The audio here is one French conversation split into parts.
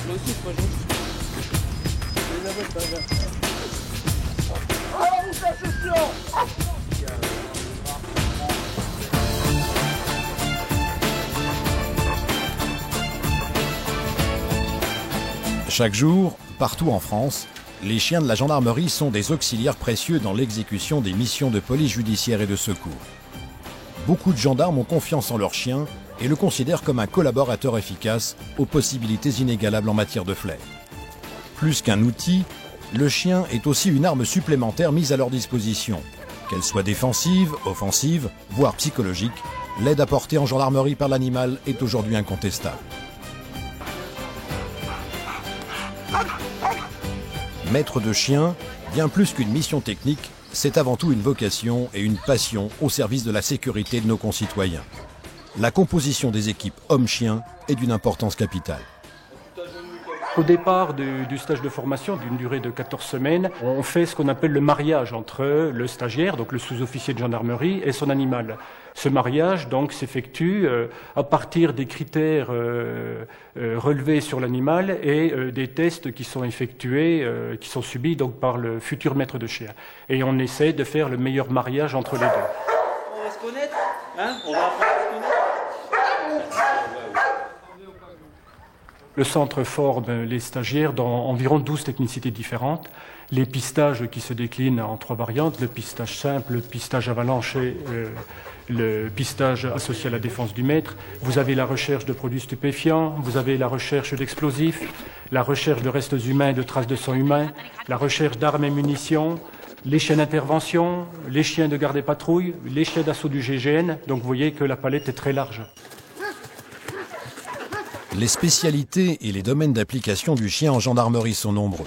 Moi aussi, c'est pas gentil. Chaque jour, partout en France, les chiens de la gendarmerie sont des auxiliaires précieux dans l'exécution des missions de police judiciaire et de secours. Beaucoup de gendarmes ont confiance en leurs chiens et le considèrent comme un collaborateur efficace aux possibilités inégalables en matière de flair. Plus qu'un outil, le chien est aussi une arme supplémentaire mise à leur disposition. Qu'elle soit défensive, offensive, voire psychologique, l'aide apportée en gendarmerie par l'animal est aujourd'hui incontestable. Maître de chien, bien plus qu'une mission technique, c'est avant tout une vocation et une passion au service de la sécurité de nos concitoyens. La composition des équipes hommes-chiens est d'une importance capitale. Au départ du stage de formation, d'une durée de 14 semaines, on fait ce qu'on appelle le mariage entre le stagiaire, donc le sous-officier de gendarmerie, et son animal. Ce mariage donc s'effectue à partir des critères relevés sur l'animal et des tests qui sont effectués, qui sont subis donc par le futur maître de chien. Et on essaie de faire le meilleur mariage entre les deux. On va se connaître, hein? On va apprendre à se connaître. Le centre forme les stagiaires dans environ 12 technicités différentes. Les pistages qui se déclinent en 3 variantes, le pistage simple, le pistage avalanche et le pistage associé à la défense du maître. Vous avez la recherche de produits stupéfiants, vous avez la recherche d'explosifs, la recherche de restes humains et de traces de sang humain, la recherche d'armes et munitions, les chiens d'intervention, les chiens de garde et patrouille, les chiens d'assaut du GIGN. Donc vous voyez que la palette est très large. Les spécialités et les domaines d'application du chien en gendarmerie sont nombreux.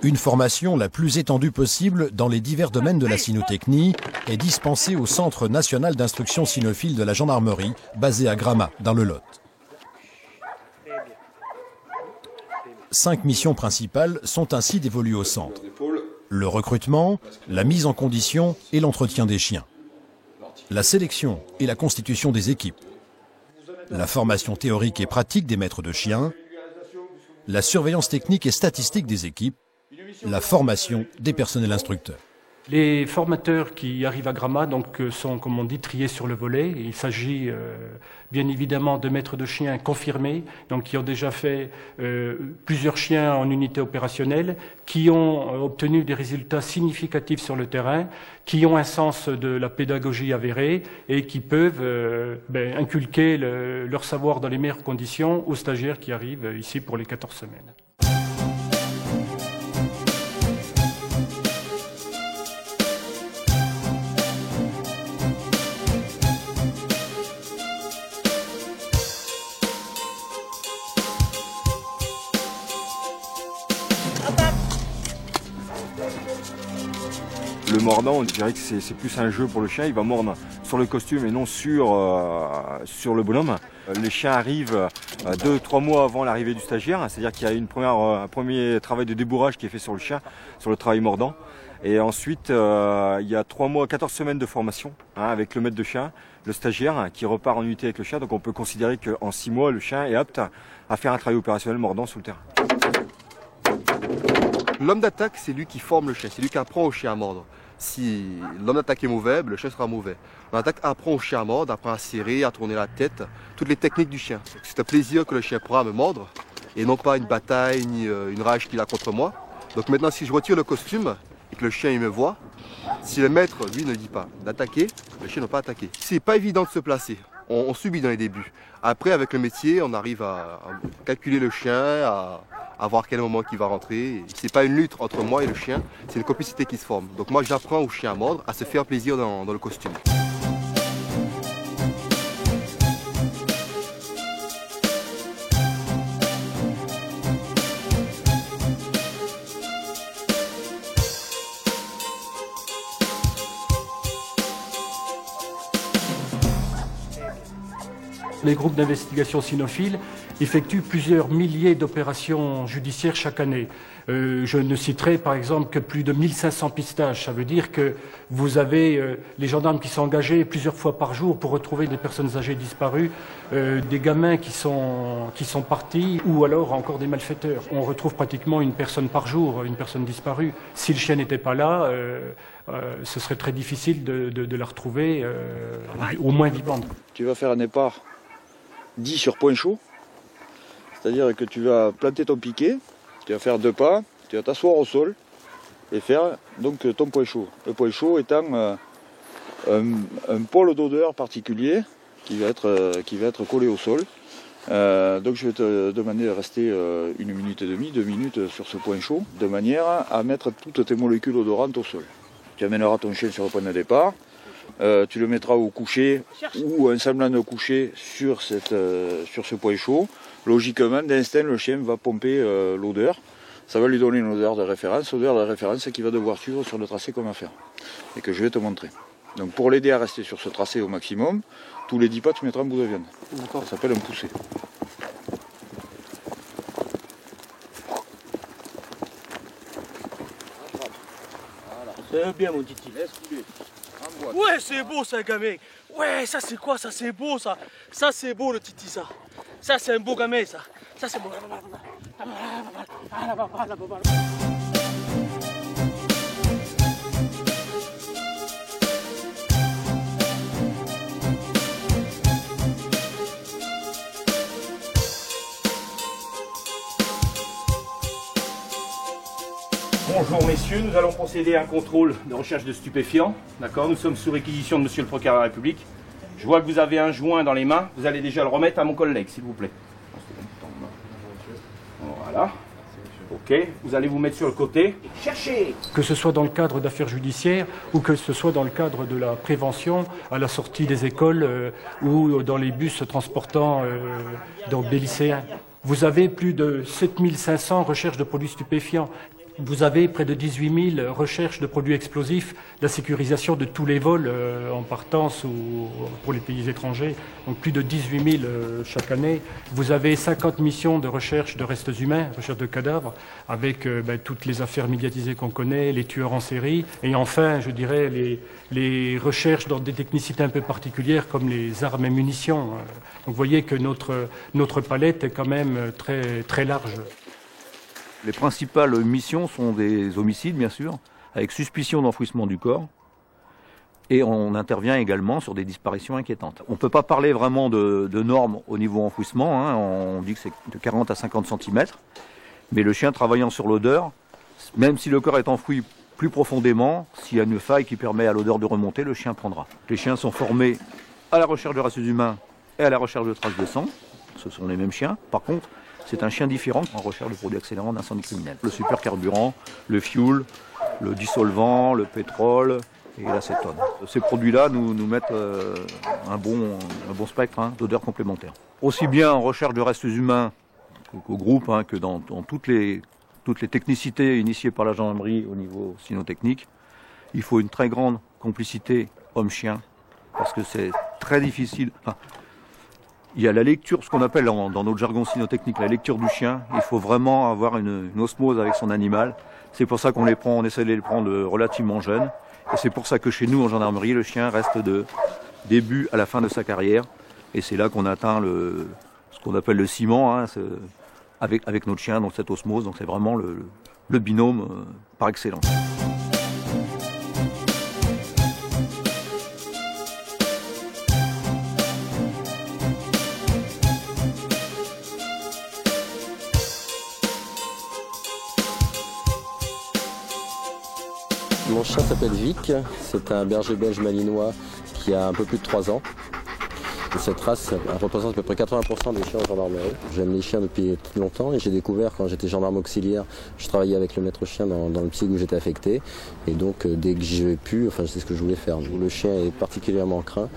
Une formation la plus étendue possible dans les divers domaines de la cynotechnie est dispensée au Centre national d'instruction cynophile de la gendarmerie, basé à Gramat, dans le Lot. 5 missions principales sont ainsi dévolues au centre. Le recrutement, la mise en condition et l'entretien des chiens. La sélection et la constitution des équipes. La formation théorique et pratique des maîtres de chiens, la surveillance technique et statistique des équipes, la formation des personnels instructeurs. Les formateurs qui arrivent à Gramat donc, sont, comme on dit, triés sur le volet. Il s'agit bien évidemment de maîtres de chiens confirmés, donc qui ont déjà fait plusieurs chiens en unité opérationnelle, qui ont obtenu des résultats significatifs sur le terrain, qui ont un sens de la pédagogie avérée et qui peuvent inculquer leur savoir dans les meilleures conditions aux stagiaires qui arrivent ici pour les 14 semaines. Le mordant, on dirait que c'est plus un jeu pour le chien, il va mordre sur le costume et non sur le bonhomme. Les chiens arrivent 2-3 mois avant l'arrivée du stagiaire, c'est-à-dire qu'il y a un premier travail de débourrage qui est fait sur le chien, sur le travail mordant. Et ensuite, il y a 3 mois, 14 semaines de formation avec le maître de chien, le stagiaire qui repart en unité avec le chien. Donc on peut considérer qu'en 6 mois, le chien est apte à faire un travail opérationnel mordant sur le terrain. L'homme d'attaque, c'est lui qui forme le chien, c'est lui qui apprend au chien à mordre. Si l'homme d'attaque est mauvais, le chien sera mauvais. L'homme d'attaque apprend au chien à mordre, apprend à serrer, à tourner la tête, toutes les techniques du chien. C'est un plaisir que le chien pourra me mordre, et non pas une bataille ni une rage qu'il a contre moi. Donc maintenant, si je retire le costume et que le chien il me voit, si le maître, lui, ne dit pas d'attaquer, le chien ne va pas attaquer. C'est pas évident de se placer. On subit dans les débuts. Après, avec le métier, on arrive à calculer le chien, à voir quel moment il va rentrer. C'est pas une lutte entre moi et le chien, c'est une complicité qui se forme. Donc moi, j'apprends au chien à mordre, à se faire plaisir dans le costume. Les groupes d'investigation cynophiles effectuent plusieurs milliers d'opérations judiciaires chaque année. Je ne citerai par exemple que plus de 1500 pistages. Ça veut dire que vous avez les gendarmes qui sont engagés plusieurs fois par jour pour retrouver des personnes âgées disparues, des gamins qui sont partis, ou alors encore des malfaiteurs. On retrouve pratiquement une personne par jour, une personne disparue. Si le chien n'était pas là, ce serait très difficile de la retrouver, au moins vivante. Tu vas faire un départ dit sur point chaud, c'est-à-dire que tu vas planter ton piquet, tu vas faire 2 pas, tu vas t'asseoir au sol et faire donc ton point chaud. Le point chaud étant un pôle d'odeur particulier qui va être collé au sol. Donc je vais te demander de rester 1 minute et demie, 2 minutes sur ce point chaud, de manière à mettre toutes tes molécules odorantes au sol. Tu amèneras ton chien sur le point de départ, tu le mettras au coucher ou un semblant de coucher sur ce point chaud. Logiquement, d'instinct, le chien va pomper l'odeur. Ça va lui donner une odeur de référence. L'odeur de référence qu'il va devoir suivre sur le tracé qu'on va faire et que je vais te montrer. Donc pour l'aider à rester sur ce tracé au maximum, tous les 10 pas, tu mettras un bout de viande. Ça s'appelle un poussé. C'est bien mon titi. Laisse couler. Ouais, c'est beau ça, gamin. Ouais, ça c'est quoi ça? C'est beau ça. Ça c'est beau le titi ça. Ça c'est un beau gamin ça. Ça c'est beau. Bonjour messieurs, nous allons procéder à un contrôle de recherche de stupéfiants. D'accord, nous sommes sous réquisition de monsieur le procureur de la République. Je vois que vous avez un joint dans les mains. Vous allez déjà le remettre à mon collègue, s'il vous plaît. Voilà. Ok, vous allez vous mettre sur le côté. Cherchez! Que ce soit dans le cadre d'affaires judiciaires ou que ce soit dans le cadre de la prévention à la sortie des écoles ou dans les bus transportant donc des lycéens. Vous avez plus de 7500 recherches de produits stupéfiants. Vous avez près de 18 000 recherches de produits explosifs, la sécurisation de tous les vols en partance ou pour les pays étrangers, donc plus de 18 000 chaque année. Vous avez 50 missions de recherche de restes humains, recherche de cadavres, avec toutes les affaires médiatisées qu'on connaît, les tueurs en série, et enfin, je dirais, les recherches dans des technicités un peu particulières comme les armes et munitions. Donc vous voyez que notre palette est quand même très, très large. Les principales missions sont des homicides, bien sûr, avec suspicion d'enfouissement du corps. Et on intervient également sur des disparitions inquiétantes. On ne peut pas parler vraiment de normes au niveau enfouissement, hein. On dit que c'est de 40 à 50 cm. Mais le chien travaillant sur l'odeur, même si le corps est enfoui plus profondément, s'il y a une faille qui permet à l'odeur de remonter, le chien prendra. Les chiens sont formés à la recherche de restes humains et à la recherche de traces de sang. Ce sont les mêmes chiens. Par contre, c'est un chien différent en recherche de produits accélérants d'incendie criminel. Le supercarburant, le fuel, le dissolvant, le pétrole et l'acétone. Ces produits-là nous mettent un bon spectre d'odeurs complémentaires. Aussi bien en recherche de restes humains qu'au groupe, que dans toutes les technicités initiées par la gendarmerie au niveau cynotechnique, il faut une très grande complicité homme-chien parce que c'est très difficile. Il y a la lecture, ce qu'on appelle dans notre jargon cynotechnique, la lecture du chien. Il faut vraiment avoir une osmose avec son animal. C'est pour ça qu'on essaie de les prendre relativement jeunes. Et c'est pour ça que chez nous, en gendarmerie, le chien reste de début à la fin de sa carrière. Et c'est là qu'on atteint ce qu'on appelle le ciment avec notre chien, donc cette osmose. Donc c'est vraiment le binôme par excellence. Mon chien s'appelle Vic, c'est un berger belge malinois qui a un peu plus de 3 ans. Et cette race représente à peu près 80% des chiens en gendarmerie. J'aime les chiens depuis longtemps et j'ai découvert quand j'étais gendarme auxiliaire, je travaillais avec le maître chien dans le psy où j'étais affecté. Et donc dès que j'ai pu, je sais ce que je voulais faire. Le chien est particulièrement craint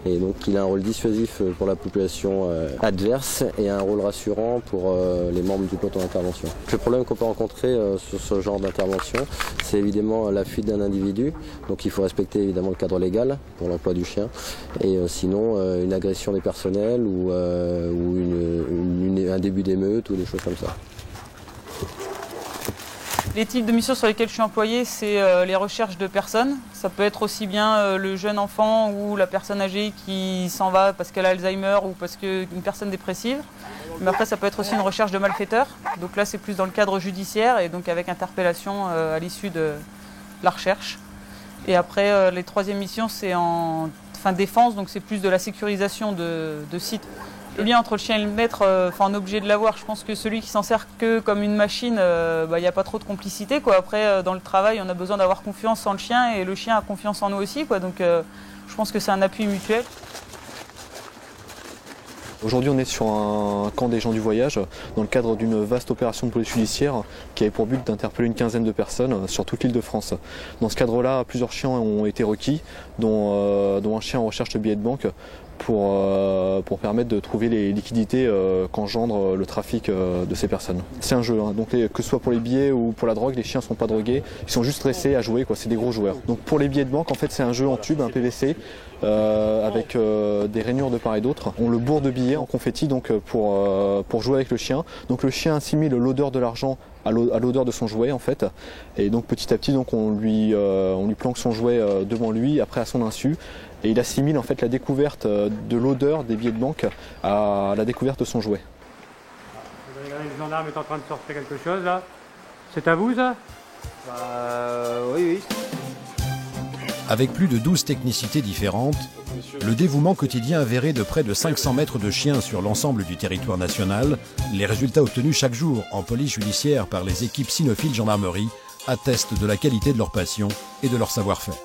Et donc il a un rôle dissuasif pour la population adverse et un rôle rassurant pour les membres du peloton d'intervention. Le problème qu'on peut rencontrer sur ce genre d'intervention, c'est évidemment la fuite d'un individu. Donc il faut respecter évidemment le cadre légal pour l'emploi du chien. Et sinon une agression des personnels ou un début d'émeute ou des choses comme ça. Les types de missions sur lesquelles je suis employé, c'est les recherches de personnes. Ça peut être aussi bien le jeune enfant ou la personne âgée qui s'en va parce qu'elle a Alzheimer ou parce qu'une personne dépressive. Mais après, ça peut être aussi une recherche de malfaiteurs. Donc là, c'est plus dans le cadre judiciaire et donc avec interpellation à l'issue de la recherche. Et après, les troisièmes missions, c'est en défense, donc c'est plus de la sécurisation de sites. Le lien entre le chien et le maître, on est obligé de l'avoir. Je pense que celui qui s'en sert que comme une machine, y a pas trop de complicité, quoi. Après, dans le travail, on a besoin d'avoir confiance en le chien et le chien a confiance en nous aussi, quoi. Donc je pense que c'est un appui mutuel. Aujourd'hui, on est sur un camp des gens du voyage dans le cadre d'une vaste opération de police judiciaire qui avait pour but d'interpeller une quinzaine de personnes sur toute l'île de France. Dans ce cadre-là, plusieurs chiens ont été requis, dont un chien en recherche de billets de banque pour permettre de trouver les liquidités qu'engendre le trafic de ces personnes. C'est un jeu, hein. Donc que ce soit pour les billets ou pour la drogue, les chiens ne sont pas drogués, ils sont juste dressés à jouer, quoi. C'est des gros joueurs. Donc pour les billets de banque, en fait, c'est un jeu en tube, un PVC, avec des rainures de part et d'autre. On le bourre de billets en confetti donc pour jouer avec le chien. Donc le chien assimile l'odeur de l'argent à l'odeur de son jouet en fait. Et donc petit à petit donc on lui planque son jouet devant lui, après à son insu. Et il assimile en fait la découverte de l'odeur des billets de banque à la découverte de son jouet. Le gendarme est en train de sortir quelque chose là. C'est à vous ça? Oui. Avec plus de 12 technicités différentes, le dévouement quotidien avéré de près de 500 mètres de chiens sur l'ensemble du territoire national, les résultats obtenus chaque jour en police judiciaire par les équipes cynophiles gendarmerie attestent de la qualité de leur passion et de leur savoir-faire.